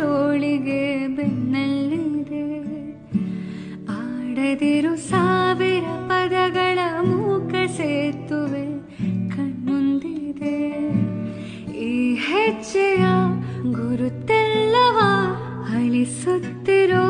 ಜೋಳಿಗೆ ಬೆನ್ನಲ್ಲಿದೆ. ಆಡದಿರು ಸಾವಿರ ಪದಗಳ ಮೂಕ ಸೇತುವೆ ಕಣ್ಮುಂದಿದೆ. ಈ ಹೆಜ್ಜೆಯ ಗುರುತೆಲ್ಲವ ಅಳಿಸುತ್ತಿರೋ